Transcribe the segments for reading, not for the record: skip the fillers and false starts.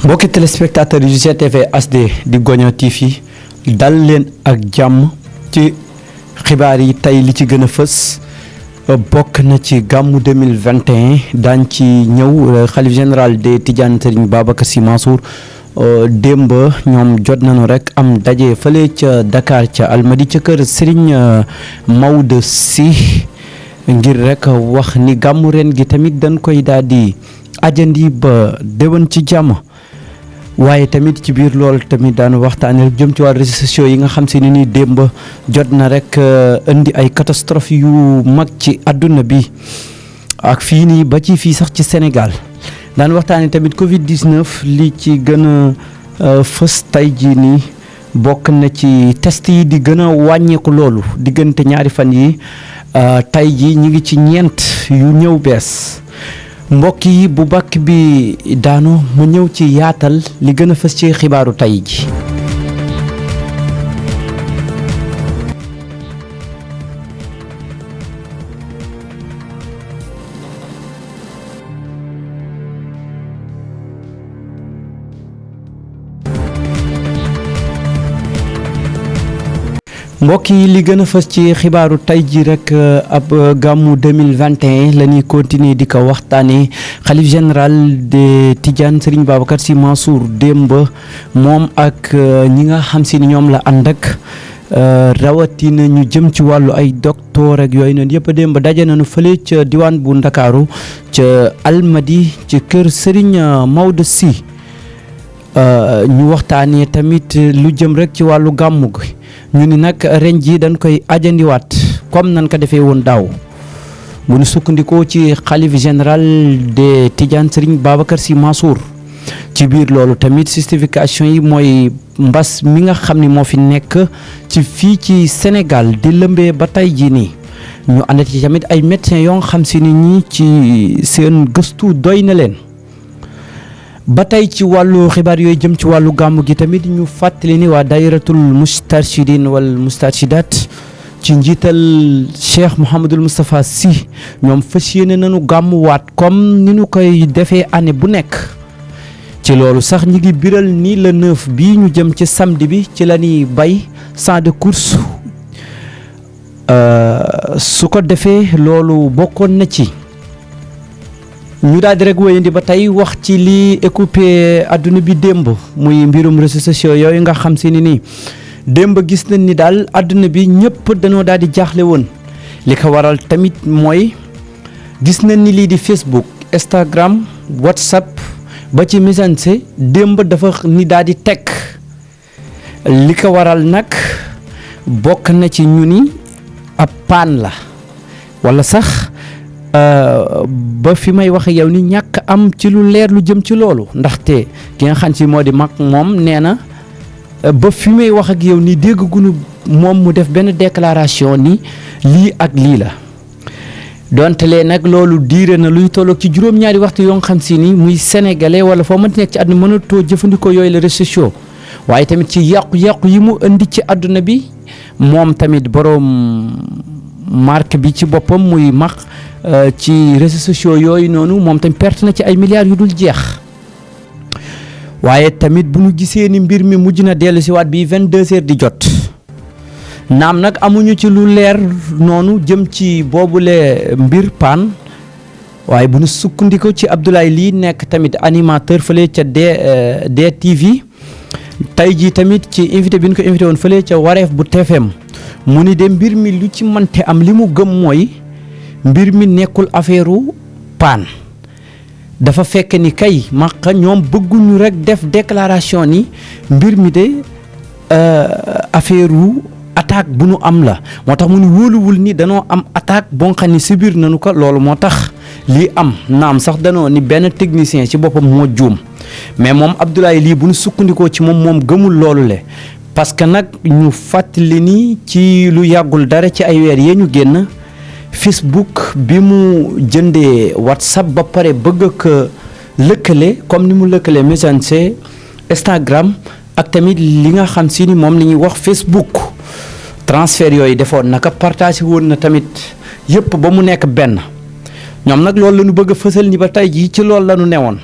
mbokki téléspectateurs yu GTV HD di Gogna TV dal leen ak jàmm ci xibaar yi tey li ci gën a fës bokk na ci gàmmu 2021 daañ ci ñëw xalif général des Tidianes Serigne Babacar Sy Mansour démb ñoom jot nañu rek am daje fële ca Dakar ca Almadi ca kër Serigne Maodo Sy ngir rek wax ni gàmmu ren gi tamit dañ koy daal di ajandi ba déwén ci jàmm. waaye tamit ci biir loolu tamit daanu waxtaanee jëm ci wàllu réseaux sociaux yi nga xam si ne ni démb jot na rek indi ay catastrophe yu mag ci àdduna bi ak fii nii ba ci fii sax ci Sénégal daan waxtaanee tamit Covid 19 li ci gën a fës tey jii nii bokk na ci test yi di gën a wàññeeku loolu diggante ñaari fan yi tey jii ñu ngi ci ñeent yu ñëw bees. mbokk yi bu bàkk bi daanu ma ñëw ci yaatal li gën a fës ci xibaaru tey ji. mbokk yi li gën a fës ci xibaaru tey ji rek ab gàmmu 2021 la ñuy continuer di ko waxtaanee xalif général de Tidiane Serigne Babacar Sy Mansour démb moom ak ñi nga xam si ni ñoom la ànd ak rawatina ñu jëm ci wàllu ay docteur ak yooyu noonu yëpp démb daje nañu fële ca diwaan bu Ndakaaru ca Almadi ci kër Serigne Maodo Sy ñu waxtaanee tamit lu jëm rek ci wàllu gàmmu gi. ñu ni nag ren ji dañ koy ajandiwaat comme nan ko defee woon daaw bu ñu sukkandikoo ci xalif général de Tidiane Serigne Babacar Sy Mansour ci biir loolu tamit justification yi mooy mbas mi nga xam ni moo fi nekk ci fii ci Sénégal di lëmbee ba tey jii nii ñu ànd ci tamit ay médecins yoo xam si ni ñi ci seen gëstu doy na leen. ba tey ci wàllu xibaar yooyu jëm ci wàllu gàmmu gi tamit ñu fàttali ni waa daayiratul mustarshidin wal mustarshidat ci njiital Cheikh Mouhamadul Moustapha Sy ñoom fas yéene nañu gàmmuwaat comme ni ñu koy defee année bu nekk ci loolu sax ñi ngi biral ni le 9 bii ñu jëm ci samedi bi ci la ñuy bay champ de course su ko defee loolu bokkoon na ci. ñu daal di rek wéyandi ba tey wax ci li occupé adduna bi démb muy mbirum réseaux sociaux yooyu nga xam si ni nii démb gis nañ ni daal adduna bi ñëpp dañoo daal di jaaxle woon li ko waral tamit mooy gis nañ ni lii di Facebook Instagram WhatsApp ba ci Messenger démb dafa ni daal di teg li ko waral nag bokk na ci ñu ni ab paan la wala sax. ba fi may wax yow ni ñàkk am ci lu leer lu jëm ci loolu ndaxte ki nga xam si moo di mag moom nee na ba fi may wax ak yow ni dégguñu moom mu def benn déclaration ni lii ak lii la donte lee nag loolu diire na luy tolloog ci juróom-ñaari waxtu yoo nga xam si ni muy sénégalais wala foo mënti nekk ci àdduna mënatoo jëfandikoo yooyu la réseaux sociaux waaye tamit ci yàqu-yàqu yi mu indi ci àdduna bi moom tamit boroom marque bi ci boppam muy mag ci réseaux sociaux yooyu noonu moom tamit perte na ci ay milliards yu dul jeex waaye tamit bu ñu gisee ni mbir mi mujj na dellu si waat bi 22h di jot naam nag amuñu ci lu leer noonu jëm ci boobule mbir paan waaye bu ñu sukkandiko ci Abdoulaye Ly nekk tamit animateur fële ca DTV tey jii tamit ci invité bi ñu ko invité woon fële ca Wareef bu TFM mu ni de mbir mi lu ci mënte am li mu gëm mooy mbir mi nekkul affaire paan dafa fekk ni kay maqa ñoom bëgguñu rek def déclaration ni mbir mi de affaire attaque bu nu am la moo tax mu ni wóoluwul ni danoo am attaque boo xam ni si biir nañu ko loolu moo tax lii am naam sax danoo ni benn technicien ci boppam moo juum mais moom Abdoulaye Ly bu nu sukkandikoo ci moom gëmul loolu le parce que nag ñu fàttali ni ci lu yàggul dara ci ay weer yee ñu génn Facebook bi mu jëndee WhatsApp ba pare bëgg ko lëkkale comme ni mu lëkkale Messenger Instagram ak tamit li nga xam si ni moom la ñuy wax Facebook transfert yooyu defoon naka partagé woon na tamit yëpp ba mu nekk benn ñoom nag loolu la ñu bëgg a fësal ni ba tey jii ci loolu la ñu newoon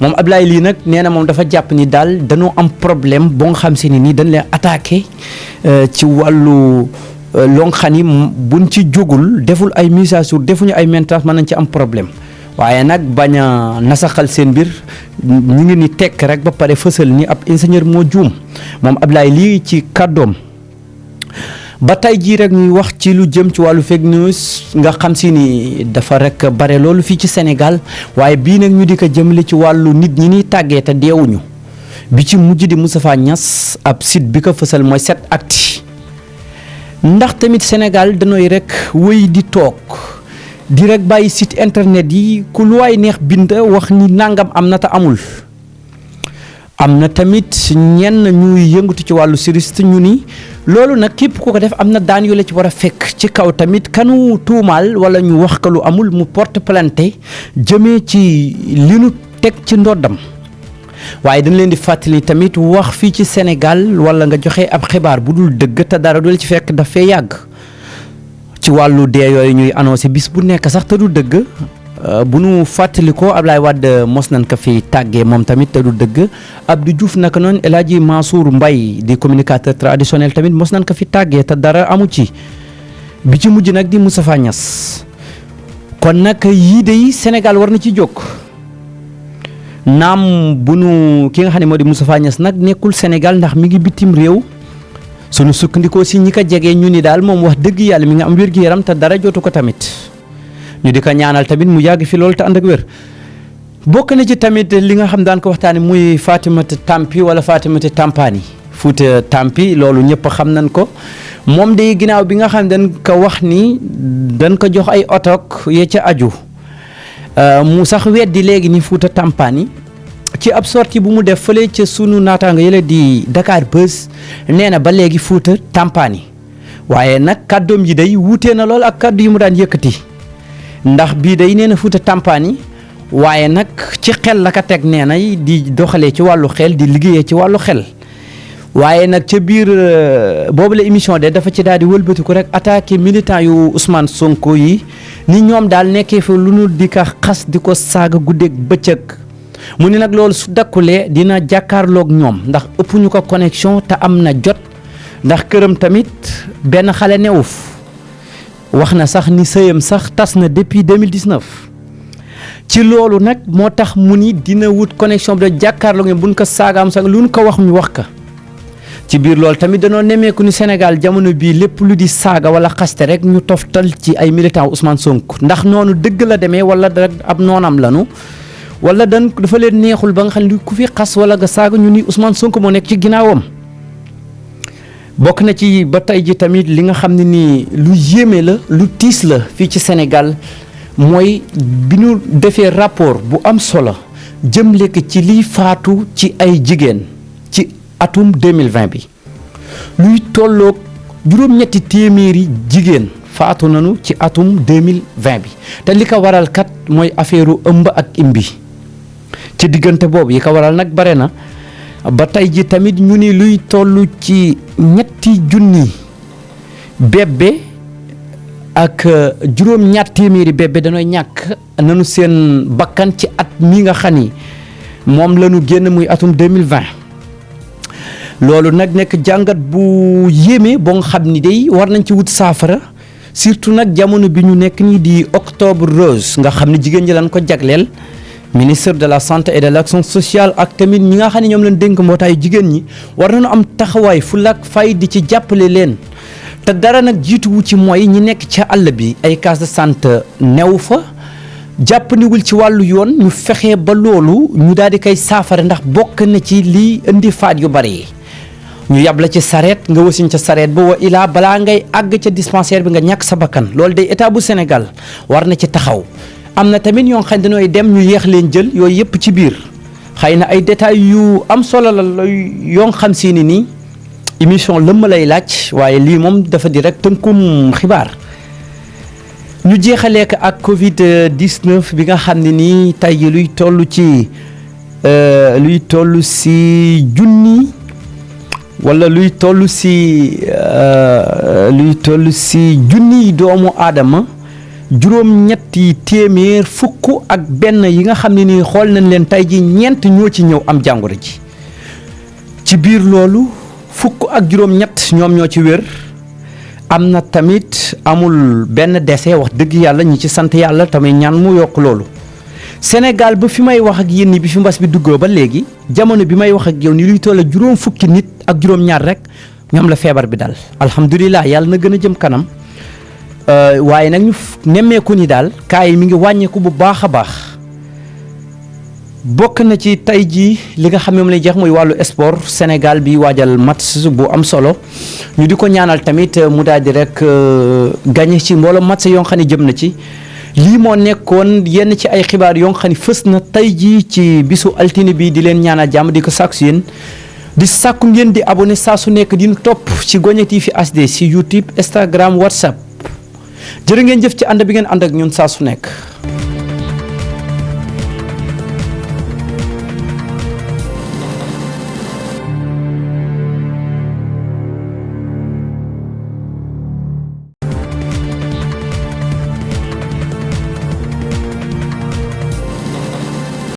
moom Ablaye lii nag nee na moom dafa jàpp ni daal dañoo am problème boo nga xam si ni nii dañ leen attaqué ci wàllu loo nga xam ni buñ ci jógul deful ay mise à jour defuñu ay maintenance mën nañ ci am problème waaye nag bañ a nasaxal seen mbir ñu ngi ni tekk rek ba pare fësal ni ab ingénieur moo juum moom Ablaye lii ci kàddoom. ba tey jii rek ñuy wax ci lu jëm ci wàllu fake news nga xam si ni dafa rek bare loolu fii ci Sénégal waaye bii nag ñu di ko jëmale ci wàllu nit ñi ñuy tàggee te deewuñu bi ci mujj di Moustapha Niasse ab site bi ko fësal mooy 7actu ndax tamit Sénégal danooy rek wëy di toog di rek bàyyi site internet yi ku lu waay neex bind wax ni nangam am na te amul. am na tamit ñenn ñuy yëngatu ci wàllu juriste ñu ni loolu nag képp ku ko def am na daan yu la ci war a fekk ci kaw tamit kanu tuumaal wala ñu wax ko lu amul mu porte plainte jëmee ci li nu teg ci ndoddam waaye dañ leen di fàttali tamit wax fii ci Sénégal wala nga joxe ab xibaar bu dul dëgg te dara du la ci fekk daf fee yàgg ci wàllu dee yooyu ñuy annoncé bis bu nekk sax te du dëgg. bu nu fàttali ko Ablaye Wade mos nañ ko fi tàggee moom tamit te du dëgg Abdou Diouf naka noonu El Hadji Mansour Mbaye di communicateur traditionnel tamit mos nañ ko fi tàggee te dara amu ci bi ci mujj nag di Moustapha Niasse kon nag yii de Sénégal war na ci jóg naam bu nu ki nga xam ne moo di Moustapha Niasse nag nekkul Sénégal ndax mi ngi bitim réew sunu sukkandikoo si ñi ko jegee ñu ni daal moom wax dëgg yàlla mi nga am wér-gu-yaram te dara jotu ko tamit. ñu di ko ñaanal tamit mu yàgg fi loolu te ànd ak wér bokk na ci tamit li nga xam daan ko waxtaane muy Fatimata Tampi wala Fatimata Tampani Fouta Tampi loolu ñëpp xam nañ ko moom day ginnaaw bi nga xam dañ ko wax ni dañ ko jox ay otoog ya ca aju mu sax weddi léegi ni Fouta Tampani ci ab sortie bu mu def fële ca sunu naataango yële di Dakar Buzz nee na ba léegi Fouta Tampani waaye nag kàddoom yi day wuutee na lool ak kàddu yi mu daan yëkkati ndax bii day nee na Fouta Tampani waaye nag ci xel la ka teg nee na di doxalee ci wàllu xel di liggéeyee ci wàllu xel waaye nag ca biir boobu la émission de dafa ci daal di wëlbatiku rek attaqué militant yu Ousmane Sonko yi ni ñoom daal nekkee fa lu nu di ko xas di ko saaga guddeeg bëccëg mu ni nag loolu su dakkulee dina jàkkaarloog ñoom ndax ëpp ñu ko connexion te am na jot ndax këram tamit benn xale newuf wax na sax ni sëyam sax tas na depuis 2019 ci loolu nag moo tax mu ni dina wut connexion bi da jàkkaarloo ngeen buñ ko saagaam sax lu ñu ko wax ñu wax ka ci biir loolu tamit danoo nemmeeku ni Sénégal jamono bii lépp lu di saaga wala xaste rek ñu toftal ci ay militants Ousmane Sonko ndax noonu dëgg la demee wala rek ab noonam lanu wala dafa leen neexul ba nga xam ne ku fi xas wala nga saaga ñu ni Ousmane Sonko moo nekk ci ginnaawam. bokk na ci ba tey ji tamit li nga xam ne nii lu yéeme la lu tiis la fii ci Sénégal mooy bi ñu defee rapport bu am solo jëm lekk ci liy faatu ci ay jigéen ci atum 2020 bi luy tolloog juróom-ñetti téeméeri jigéen faatu nañu ci atum 2020 bi te li ko waral kat mooy affaire ëmb ak imbi ci diggante boobu yi ko waral nag bare na ba tey ji tamit ñu ni luy toll ci ñetti junni bébé ak juróom-ñaar téeméeri bébé dañooy ñàkk nanu seen bakkan ci at mi nga xam ni moom la ñu génn muy atum 2020 loolu nag nekk jàngat bu yéeme boo nga xam ni day war nañ ci wut saafara surtout nag jamono bi ñu nekk nii di octobre rose nga xam ne jigéen ñi lañ ko jagleel ministre de la santé et de l'action sociale ak tamit ñi nga xam ne ñoom lañ dénk mbootaayu jigéen ñi war nañu am taxawaay fulla ak fay di ci jàppale leen te dara nag jiituwu ci mooy ñi nekk ca àll bi ay case de santé new fa jàppandiwul ci wàllu yoon ñu fexe ba loolu ñu daal di koy saafara ndax bokk na ci lii indi faat yu bari yi ñu yab la ci sareet nga wasiñ ca sareet ba wa ilaa balaa ngay àgg ca dispensaire bi nga ñàkk sa bakkan loolu day état bu Sénégal war na ci taxaw am na tamit ñoo xam ne dañooy dem ñu yéex leen jël yooyu yëpp ci biir xëy na ay détails yu am solo la yoo xam si ni nii émission lëmm lay laaj waaye lii moom dafa di rek tënkum xibaar ñu jeexalee ko ak Covid 19 bi nga xam ne nii tey ji luy toll si junni wala luy toll si junni doomu aadama juróom-ñetti téeméer fukk ak benn yi nga xam ne ni xool nañ leen tey ji ñeent ñoo ci ñëw am jàngoro ji ci biir loolu fukk ak juróom-ñett ñoom ñoo ci wér am na tamit amul benn décès wax dëgg yàlla ñi ci sant yàlla tamit ñaan mu yokk loolu Sénégal ba fi may wax ak yéen ni bi fi mbas bi duggoo ba léegi jamono bi may wax ak yow ni luy toll juróom fukki nit ak juróom-ñaar rek ñoom la feebar bi dal alhamdulilah yàlla na gën a jëm kanam waaye nag ñu nemmeeku ni daal cas yi mi ngi wàññeeku bu baax a baax bokk na ci tey jii li nga xam ne moom lay jeex muy wàllu sport Sénégal bi waajal match bu am solo ñu di ko ñaanal tamit mu daal di rek gagné ci mbooloo match yoo xam ne jëm na ci lii moo nekkoon yenn ci ay xibaar yoo xam ne fës na tey jii ci bisu altine bi di leen ñaanal jàmm di ko sàkku si yéen di sàkku ngeen di abonné saa su nekk di ñu topp ci Ngoné TV HD si YouTube Instagram WhatsApp jërë ngeen jëf ci ànd bi ngeen ànd ak ñun saa su nekk.